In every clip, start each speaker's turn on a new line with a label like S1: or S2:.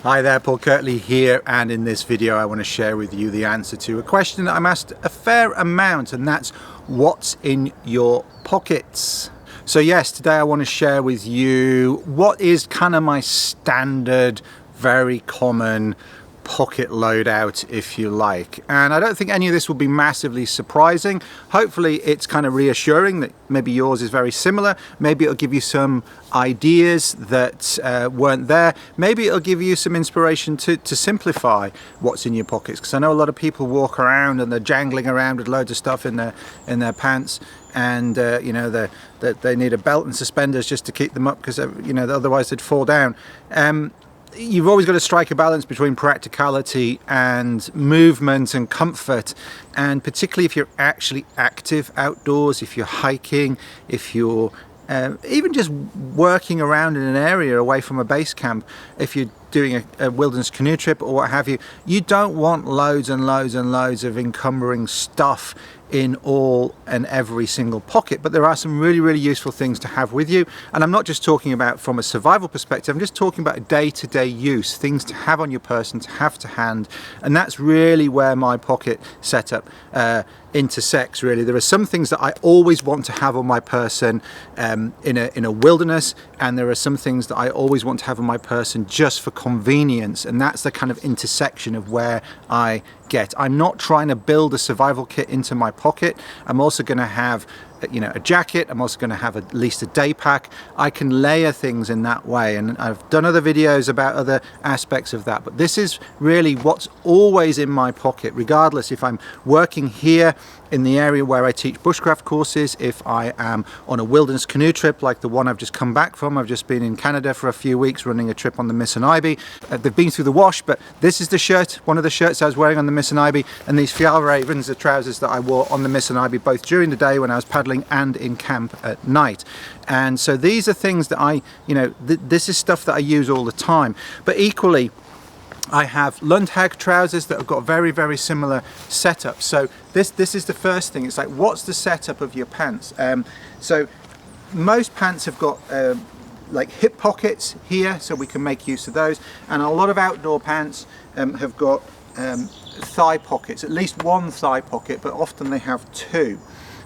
S1: Hi there, Paul Kirtley here, and in this video I want to share with you the answer to a question that I'm asked a fair amount, and that's what's in your pockets. So yes, today I want to share with you what is kind of my standard, very common pocket loadout, if you like. And I don't think any of this will be massively surprising. Hopefully it's kind of reassuring that maybe yours is very similar. Maybe it'll give you some ideas that weren't there. Maybe it'll give you some inspiration to simplify what's in your pockets, because I know a lot of people walk around and they're jangling around with loads of stuff in their pants, and you know, they need a belt and suspenders just to keep them up, because you know, otherwise they'd fall down. You've always got to strike a balance between practicality and movement and comfort, and particularly if you're actually active outdoors, if you're hiking, if you're even just working around in an area away from a base camp, if you're doing a wilderness canoe trip or what have you, you don't want loads and loads and loads of encumbering stuff in all and every single pocket. But there are some really useful things to have with you, and I'm not just talking about from a survival perspective, I'm just talking about day-to-day use, things to have on your person, to have to hand. And that's really where my pocket setup intersects, really. There are some things that I always want to have on my person in a wilderness, and there are some things that I always want to have on my person just for convenience, and that's the kind of intersection of where I get. I'm not trying to build a survival kit into my pocket. I'm also going to have, you know, a jacket. I'm also going to have at least a day pack. I can layer things in that way, and I've done other videos about other aspects of that, but this is really what's always in my pocket, regardless if I'm working here in the area where I teach bushcraft courses, if I am on a wilderness canoe trip like the one I've just come back from. I've just been in Canada for a few weeks running a trip on the Missinaibi. They've been through the wash, but this is the shirt, one of the shirts I was wearing on the Missinaibi, and these Fjallravens, the trousers that I wore on the Missinaibi both during the day when I was paddling and in camp at night. And so these are things that I, you know, this is stuff that I use all the time. But equally, I have Lundhags trousers that have got very similar setup. So this is the first thing. It's like, what's the setup of your pants? So most pants have got like hip pockets here, so we can make use of those. And a lot of outdoor pants have got thigh pockets, at least one thigh pocket, but often they have two.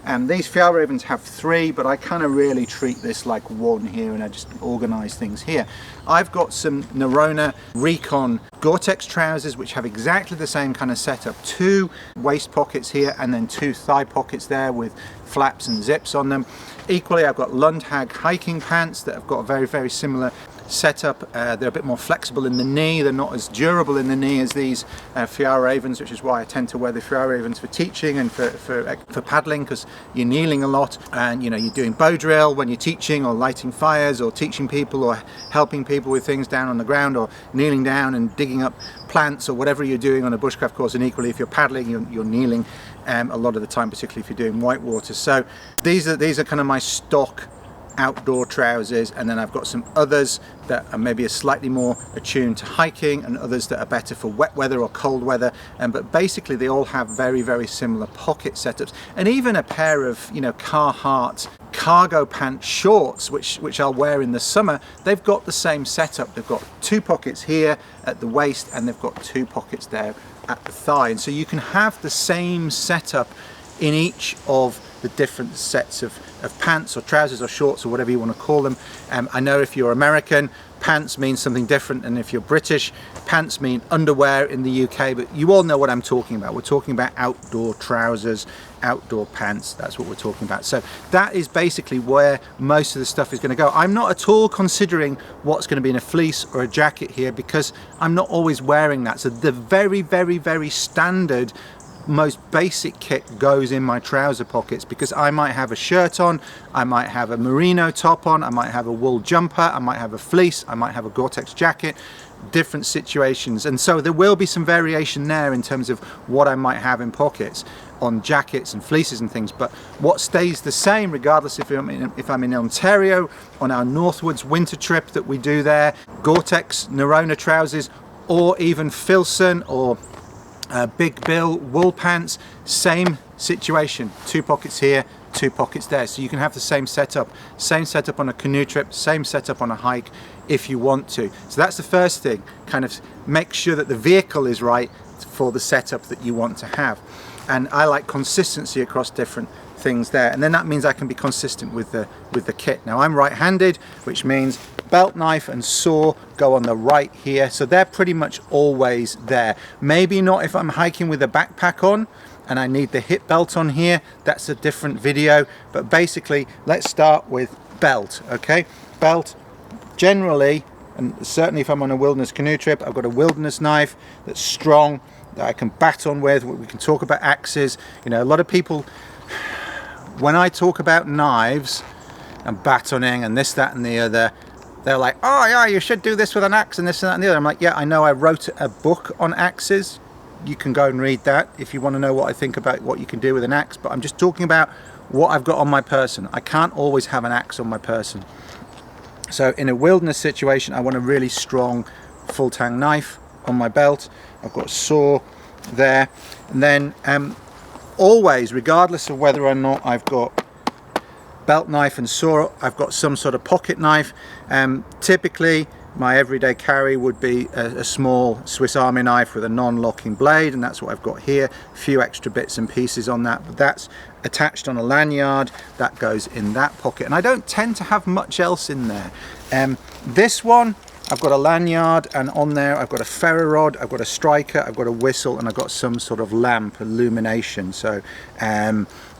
S1: And these Fjallravens have three, but I kind of really treat this like one here, and I just organize things here. I've got some Norrona Recon Gore-Tex trousers which have exactly the same kind of setup. Two waist pockets here and then two thigh pockets there with flaps and zips on them. Equally, I've got Lundhags hiking pants that have got a very similar setup. They're a bit more flexible in the knee. They're not as durable in the knee as these Fjallravens, which is why I tend to wear the Fjallravens for teaching and for paddling, because you're kneeling a lot, and you know, you're doing bow drill when you're teaching, or lighting fires, or teaching people, or helping people with things down on the ground, or kneeling down and digging up plants, or whatever you're doing on a bushcraft course. And equally, if you're paddling, you're kneeling a lot of the time, particularly if you're doing whitewater. So these are kind of my stock outdoor trousers, and then I've got some others that are maybe slightly more attuned to hiking, and others that are better for wet weather or cold weather, but basically they all have very similar pocket setups. And even a pair of, you know, Carhartt cargo pant shorts, which I'll wear in the summer, they've got the same setup. They've got two pockets here at the waist, and they've got two pockets there at the thigh, and so you can have the same setup in each of the different sets of pants or trousers or shorts or whatever you want to call them. I know if you're American, pants mean something different, and if you're British, pants mean underwear in the UK, but you all know what I'm talking about. We're talking about outdoor trousers, outdoor pants. That's what we're talking about. So that is basically where most of the stuff is going to go. I'm not at all considering what's going to be in a fleece or a jacket here, because I'm not always wearing that. So the very standard, most basic kit goes in my trouser pockets, because I might have a shirt on, I might have a merino top on, I might have a wool jumper, I might have a fleece, I might have a Gore-Tex jacket, different situations. And so there will be some variation there in terms of what I might have in pockets on jackets and fleeces and things. But what stays the same, regardless if I'm in Ontario on our Northwoods winter trip that we do there, Gore-Tex Norrona trousers, or even Filson or Big Bill wool pants, same situation. Two pockets here, 2 pockets there, so you can have the same setup on a canoe trip, same setup on a hike if you want to. So that's the first thing, kind of make sure that the vehicle is right for the setup that you want to have. And I like consistency across different things there, and then that means I can be consistent with the kit. Now I'm right-handed, which means belt knife and saw go on the right here, so they're pretty much always there. Maybe not if I'm hiking with a backpack on and I need the hip belt on here, that's a different video, but basically let's start with belt. Okay, belt, generally, and certainly if I'm on a wilderness canoe trip, I've got a wilderness knife that's strong, that I can baton with. We can talk about axes. You know, a lot of people, when I talk about knives and batoning and this, that and the other, they're like, oh yeah, you should do this with an axe and this and that and the other. I'm like, yeah, I know, I wrote a book on axes. You can go and read that if you want to know what I think about what you can do with an axe, but I'm just talking about what I've got on my person. I can't always have an axe on my person. So in a wilderness situation, I want a really strong full tang knife on my belt. I've got a saw there, and then always, regardless of whether or not I've got belt knife and saw, I've got some sort of pocket knife. Typically my everyday carry would be a small Swiss Army knife with a non-locking blade, and that's what I've got here. A few extra bits and pieces on that, but that's attached on a lanyard that goes in that pocket, and I don't tend to have much else in there. This one, I've got a lanyard, and on there I've got a ferro rod, I've got a striker, I've got a whistle, and I've got some sort of lamp illumination. So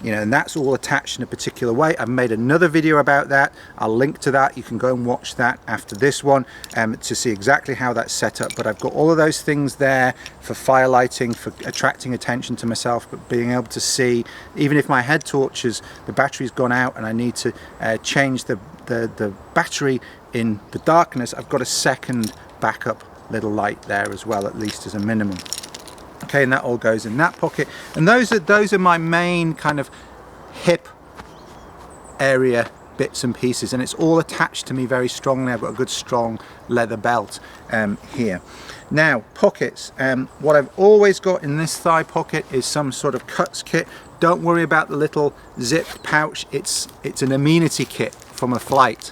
S1: you know, and that's all attached in a particular way. I've made another video about that. I'll link to that. You can go and watch that after this one to see exactly how that's set up. But I've got all of those things there for fire lighting, for attracting attention to myself, but being able to see, even if my head torches, the battery's gone out and I need to change the battery in the darkness, I've got a second backup little light there as well, at least as a minimum. Okay, and that all goes in that pocket, and those are my main kind of hip area bits and pieces, and it's all attached to me very strongly. I've got a good strong leather belt here. Now pockets, what I've always got in this thigh pocket is some sort of cuts kit. Don't worry about the little zipped pouch, it's an amenity kit from a flight.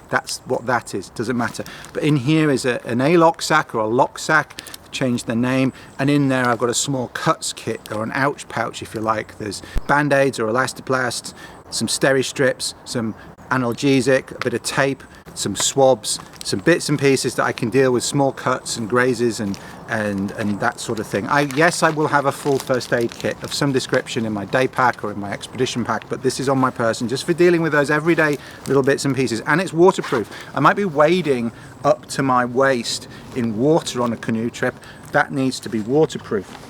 S1: That's what that is, doesn't matter. But in here is an A-lock sack or a lock sack, change the name, and in there I've got a small cuts kit, or an ouch pouch if you like. There's band-aids or elastoplasts, some steri strips, some analgesic, a bit of tape, some swabs, some bits and pieces that I can deal with small cuts and grazes and that sort of thing. Yes, I will have a full first aid kit of some description in my day pack or in my expedition pack, but this is on my person just for dealing with those everyday little bits and pieces, and it's waterproof. I might be wading up to my waist in water on a canoe trip. That needs to be waterproof.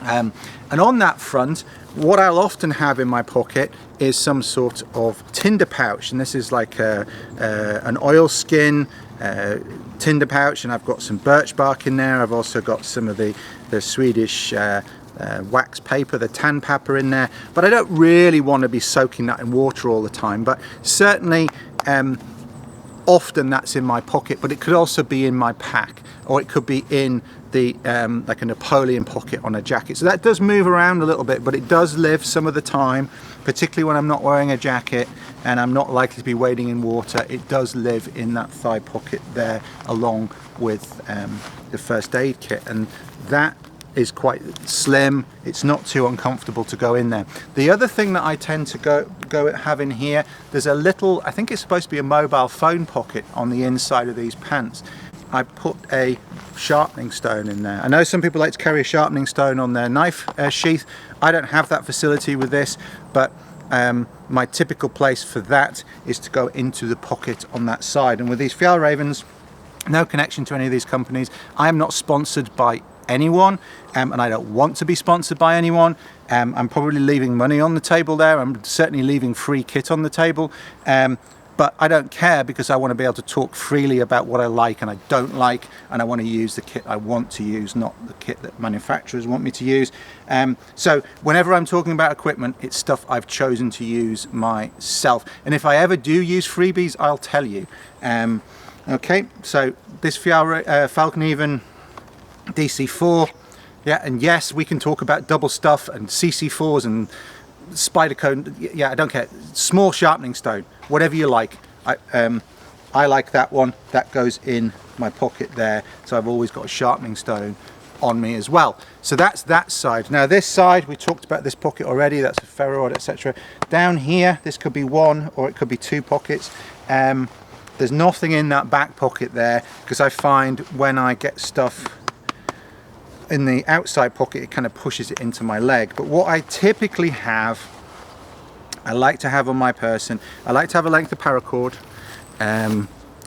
S1: And on that front, what I'll often have in my pocket is some sort of tinder pouch, and this is like an oilskin tinder pouch, and I've got some birch bark in there. I've also got some of the Swedish wax paper, the tan paper in there, but I don't really want to be soaking that in water all the time. But certainly often that's in my pocket, but it could also be in my pack, or it could be in the like a Napoleon pocket on a jacket. So that does move around a little bit, but it does live some of the time, particularly when I'm not wearing a jacket and I'm not likely to be wading in water. It does live in that thigh pocket there, along with the first aid kit, and that is quite slim. It's not too uncomfortable to go in there. The other thing that I tend to have in here, there's a little, I think it's supposed to be a mobile phone pocket on the inside of these pants. I put a sharpening stone in there. I know some people like to carry a sharpening stone on their knife sheath. I don't have that facility with this, but my typical place for that is to go into the pocket on that side. And with these Fjallravens, no connection to any of these companies. I am not sponsored by anyone, and I don't want to be sponsored by anyone. I'm probably leaving money on the table there. I'm certainly leaving free kit on the table, but I don't care, because I want to be able to talk freely about what I like and I don't like, and I want to use the kit I want to use, not the kit that manufacturers want me to use. So whenever I'm talking about equipment, it's stuff I've chosen to use myself, and if I ever do use freebies, I'll tell you. Okay, so this Fjallraven DC4, yeah, and yes, we can talk about double stuff and CC4s and spider cone, yeah, I don't care, small sharpening stone, whatever you like. I like that one, that goes in my pocket there, so I've always got a sharpening stone on me as well. So that's that side. Now this side, we talked about this pocket already, that's a ferro rod, etc. Down here, this could be one or it could be two pockets. There's nothing in that back pocket there, because I find when I get stuff in the outside pocket, it kind of pushes it into my leg. But what I typically have, I like to have on my person, I like to have a length of paracord,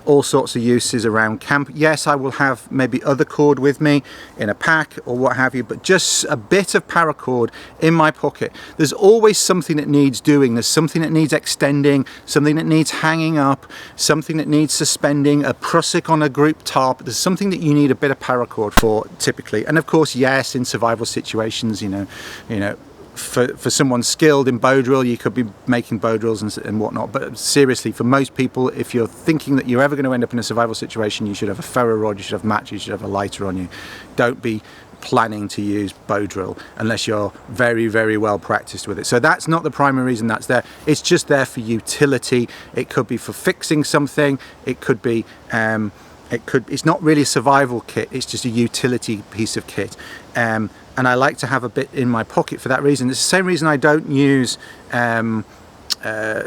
S1: all sorts of uses around camp. Yes, I will have maybe other cord with me in a pack or what have you, but just a bit of paracord in my pocket. There's always something that needs doing. There's something that needs extending, something that needs hanging up, something that needs suspending, a prusik on a group tarp. There's something that you need a bit of paracord for typically. And of course, yes, in survival situations, you know, for someone skilled in bow drill, you could be making bow drills and whatnot, but seriously, for most people, if you're thinking that you're ever going to end up in a survival situation, you should have a ferro rod, you should have matches, you should have a lighter on you. Don't be planning to use bow drill unless you're very, very well practiced with it. So that's not the primary reason that's there. It's just there for utility. It could be for fixing something. It could be it's not really a survival kit, it's just a utility piece of kit. And I like to have a bit in my pocket for that reason. It's the same reason I don't use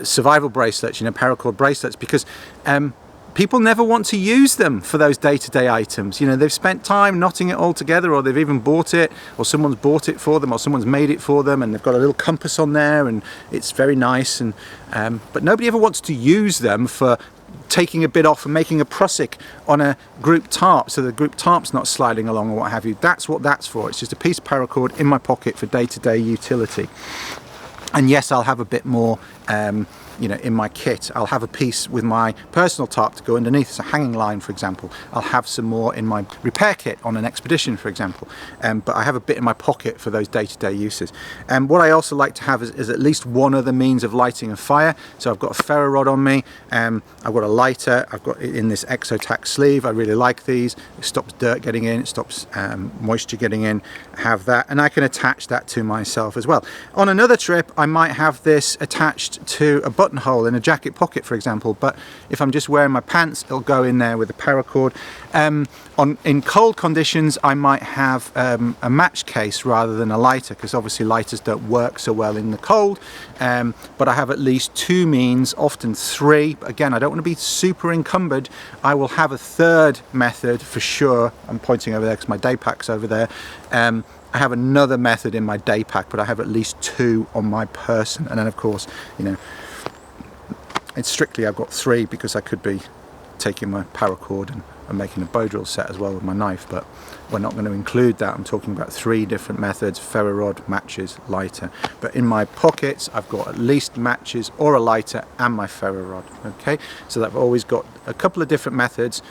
S1: survival bracelets, you know, paracord bracelets, because people never want to use them for those day-to-day items. You know, they've spent time knotting it all together, or they've even bought it, or someone's bought it for them, or someone's made it for them, and they've got a little compass on there, and it's very nice. And but nobody ever wants to use them for taking a bit off and making a prusik on a group tarp, so the group tarp's not sliding along or what have you. That's what that's for. It's just a piece of paracord in my pocket for day-to-day utility. And yes, I'll have a bit more you know, in my kit. I'll have a piece with my personal tarp to go underneath, it's a hanging line, for example. I'll have some more in my repair kit on an expedition, for example. But I have a bit in my pocket for those day-to-day uses. And what I also like to have is at least one other means of lighting a fire. So I've got a ferro rod on me, I've got a lighter, I've got it in this Exotac sleeve. I really like these. It stops dirt getting in, it stops moisture getting in. I have that, and I can attach that to myself as well. On another trip, I might have this attached to a buttonhole in a jacket pocket, for example, but if I'm just wearing my pants, it'll go in there with a paracord. In cold conditions, I might have a match case rather than a lighter, because obviously lighters don't work so well in the cold, but I have at least two means, often three. Again, I don't want to be super encumbered. I will have a third method for sure. I'm pointing over there because my day pack's over there. I have another method in my day pack, but I have at least two on my person. And then of course, you know, it's strictly I've got three, because I could be taking my paracord and making a bow drill set as well with my knife, but we're not going to include that. I'm talking about three different methods: ferro rod, matches, lighter. But in my pockets, I've got at least matches or a lighter and my ferro rod. Okay, so I've always got a couple of different methods.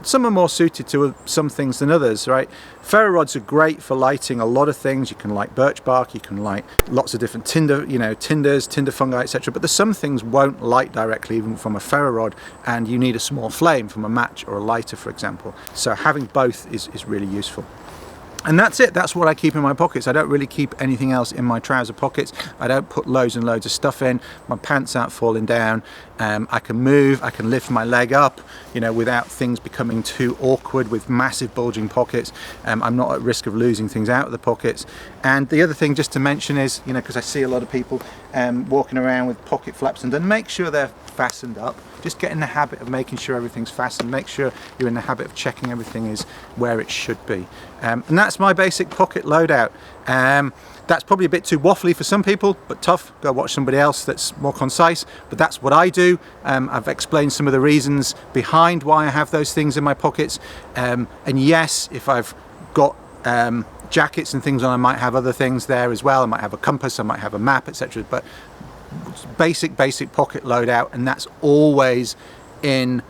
S1: Some are more suited to some things than others, right? Ferro rods are great for lighting a lot of things. You can light birch bark, you can light lots of different tinder, you know, tinder fungi, etc. But there's some things won't light directly even from a ferro rod, and you need a small flame from a match or a lighter, for example. So having both is really useful. And that's it. That's what I keep in my pockets. I don't really keep anything else in my trouser pockets. I don't put loads and loads of stuff in. My pants aren't falling down. I can move, I can lift my leg up, you know, without things becoming too awkward with massive bulging pockets. I'm not at risk of losing things out of the pockets. And the other thing just to mention is, you know, because I see a lot of people walking around with pocket flaps undone, make sure they're fastened up. Just get in the habit of making sure everything's fastened. Make sure you're in the habit of checking everything is where it should be. And that's my basic pocket loadout. That's probably a bit too waffly for some people, but tough. Go watch somebody else that's more concise. But that's what I do. I've explained some of the reasons behind why I have those things in my pockets. And yes, if I've got jackets and things on, I might have other things there as well. I might have a compass, I might have a map, etc. But basic pocket loadout, and that's always in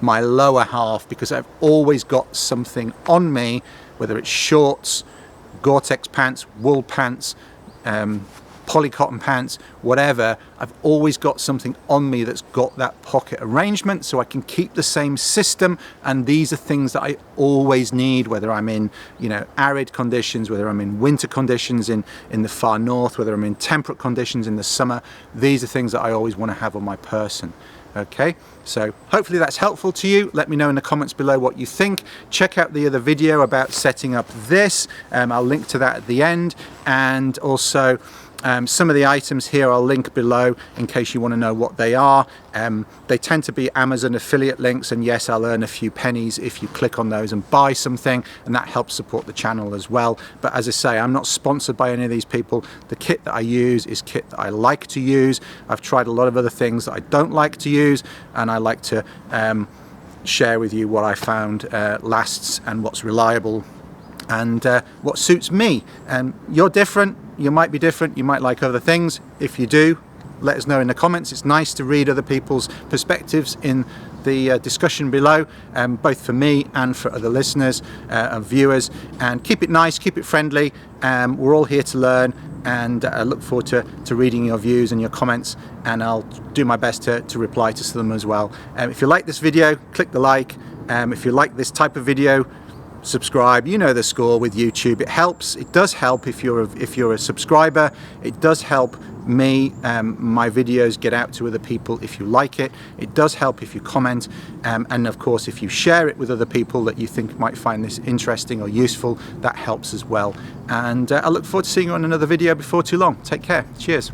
S1: my lower half, because I've always got something on me, whether it's shorts, Gore-Tex pants, wool pants, poly cotton pants, whatever, I've always got something on me that's got that pocket arrangement, so I can keep the same system. And these are things that I always need, whether I'm in, you know, arid conditions, whether I'm in winter conditions in the far north, whether I'm in temperate conditions in the summer. These are things that I always want to have on my person. Okay, so hopefully that's helpful to you. Let me know in the comments below what you think. Check out the other video about setting up this. I'll link to that at the end, and also some of the items here I'll link below in case you want to know what they are. They tend to be Amazon affiliate links, and yes, I'll earn a few pennies if you click on those and buy something, and that helps support the channel as well. But as I say, I'm not sponsored by any of these people. The kit that I use is kit that I like to use. I've tried a lot of other things that I don't like to use, and I like to share with you what I found lasts and what's reliable and what suits me. And you're different, you might be different, you might like other things. If you do, let us know in the comments. It's nice to read other people's perspectives in the discussion below, both for me and for other listeners and viewers. And keep it nice, keep it friendly. We're all here to learn, and I look forward to reading your views and your comments, and I'll do my best to reply to some as well. If you like this video, click the like. If you like this type of video, subscribe. You know the score with YouTube. It helps. It does help if you're a subscriber. It does help me, my videos get out to other people if you like it. It does help if you comment, and of course if you share it with other people that you think might find this interesting or useful, that helps as well. And I look forward to seeing you on another video before too long. Take care. Cheers.